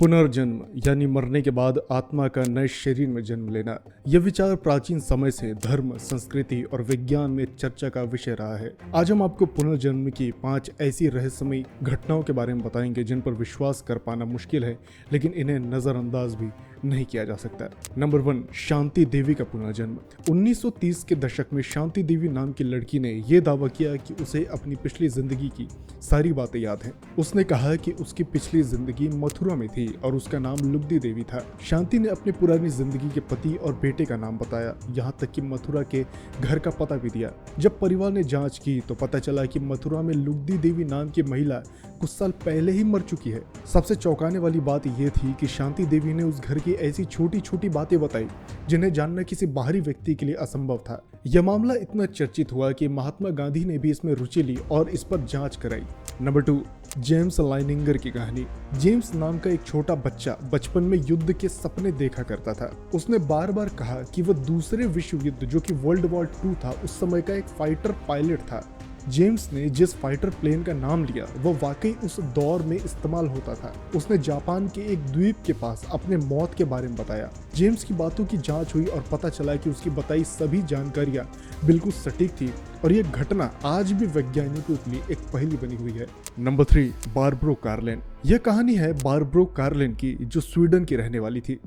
पुनर्जन्म यानी मरने के बाद आत्मा का नए शरीर में जन्म लेना, यह विचार प्राचीन समय से धर्म, संस्कृति और विज्ञान में चर्चा का विषय रहा है। आज हम आपको पुनर्जन्म की 5 ऐसी रहस्यमयी घटनाओं के बारे में बताएंगे जिन पर विश्वास कर पाना मुश्किल है, लेकिन इन्हें नजरअंदाज भी नहीं किया जा सकता। नंबर 1, शांति देवी का पुनर्जन्म। 1930 के दशक में शांति देवी नाम की लड़की ने यह दावा किया कि उसे अपनी पिछली जिंदगी की सारी बातें याद हैं। उसने कहा कि उसकी पिछली जिंदगी मथुरा में थी और उसका नाम लुगदी देवी था। शांति ने अपनी पुरानी जिंदगी के पति और बेटे का नाम बताया, यहाँ तक कि मथुरा के घर का पता भी दिया। जब परिवार ने जांच की तो पता चला कि मथुरा में लुगदी देवी नाम की महिला कुछ साल पहले ही मर चुकी है। सबसे चौंकाने वाली बात यह थी कि शांति देवी ने उस घर की ऐसी छोटी छोटी बातें बताई जिन्हें जानना किसी बाहरी व्यक्ति के लिए असंभव था। यह मामला इतना चर्चित हुआ कि महात्मा गांधी ने भी इसमें रुचि ली और इस पर जांच कराई। नंबर 2, जेम्स लाइनिंगर की कहानी। जेम्स नाम का एक छोटा बच्चा बचपन में युद्ध के सपने देखा करता था। उसने बार बार कहा कि वह दूसरे विश्व युद्ध जो कि वर्ल्ड वॉर 2 था, उस समय का एक फाइटर पायलट था। जेम्स ने जिस फाइटर प्लेन का नाम लिया वह वाकई उस दौर में इस्तेमाल होता था। उसने जापान के एक द्वीप के पास अपने मौत के बारे में बताया। जेम्स की बातों की जांच हुई और पता चला कि उसकी बताई सभी जानकारियां बिल्कुल सटीक थी और यह घटना आज भी वैज्ञानिकों के लिए एक पहेली बनी हुई है। नंबर 3, बारबरो कार्लेन। यह कहानी है बारबरो कार्लेन की, जो स्वीडन की रहने वाली थी।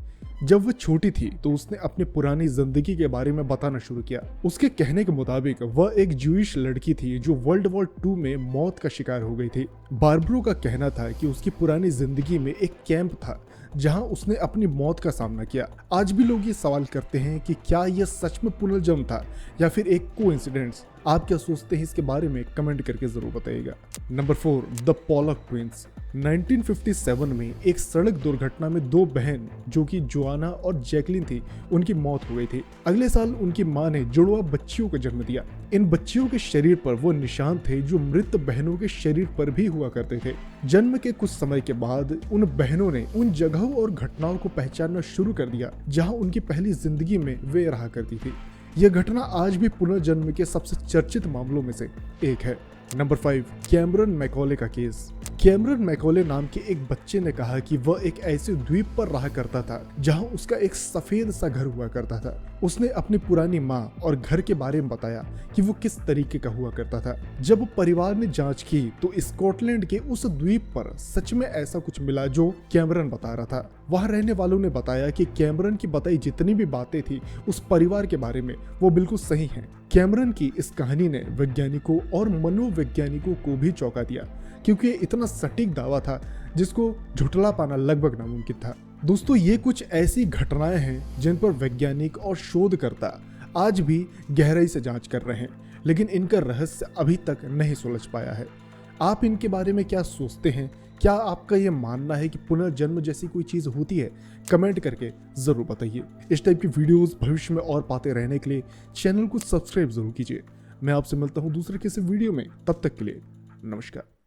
जब वह छोटी थी तो उसने अपनी पुरानी जिंदगी के बारे में बताना शुरू किया। उसके कहने के मुताबिक वह एक ज्यूइश लड़की थी जो वर्ल्ड वॉर 2 में मौत का शिकार हो गई थी। बारबरो का कहना था कि उसकी पुरानी जिंदगी में एक कैंप था जहां उसने अपनी मौत का सामना किया। आज भी लोग ये सवाल करते हैं कि क्या यह सच में पुनर्जन्म था या फिर एक कोइंसिडेंस। आप क्या सोचते हैं इसके बारे में कमेंट करके जरूर बताइएगा। Number 4, the Pollock twins. 1957 में एक सड़क दुर्घटना में 2 बहन जो कि जोआना और जैकलिन थी, उनकी मौत हो गई थी। अगले साल उनकी मां ने जुड़वा बच्चियों को जन्म दिया। इन बच्चियों के शरीर पर वो निशान थे जो मृत बहनों के शरीर पर भी हुआ करते थे। जन्म के कुछ समय के बाद उन बहनों ने उन जगहों और घटनाओं को पहचानना शुरू कर दिया जहां उनकी पहली जिंदगी में वे रहा करती थी। यह घटना आज भी पुनर्जन्म के सबसे चर्चित मामलों में से एक है। नंबर 5, कैमरन मैकॉले का केस। कैमरन मैकॉले नाम के एक बच्चे ने कहा कि वह एक ऐसे द्वीप पर रहा करता था जहां उसका एक सफेद सा घर हुआ करता था। उसने अपनी पुरानी माँ और घर के बारे में बताया कि वो किस तरीके का हुआ करता था। जब परिवार ने जांच की तो स्कॉटलैंड के उस द्वीप पर सच में ऐसा कुछ मिला जो कैमरन बता रहा था। वहां रहने वालों ने बताया कि कैमरन की बताई जितनी भी बातें थी उस परिवार के बारे में वो बिल्कुल सही हैं। कैमरन की इस कहानी ने वैज्ञानिकों और मनोवैज्ञानिकों को भी चौंका दिया, क्योंकि ये इतना सटीक दावा था जिसको झुठला पाना लगभग नामुमकिन था। दोस्तों, ये कुछ ऐसी घटनाएं हैं जिन पर वैज्ञानिक और शोधकर्ता आज भी गहराई से जांच कर रहे हैं, लेकिन इनका रहस्य अभी तक नहीं सुलझ पाया है। आप इनके बारे में क्या सोचते हैं? क्या आपका ये मानना है कि पुनर्जन्म जैसी कोई चीज होती है? कमेंट करके जरूर बताइए। इस टाइप की वीडियोस भविष्य में और पाते रहने के लिए चैनल को सब्सक्राइब जरूर कीजिए। मैं आपसे मिलता हूँ दूसरे किसी वीडियो में, तब तक के लिए नमस्कार।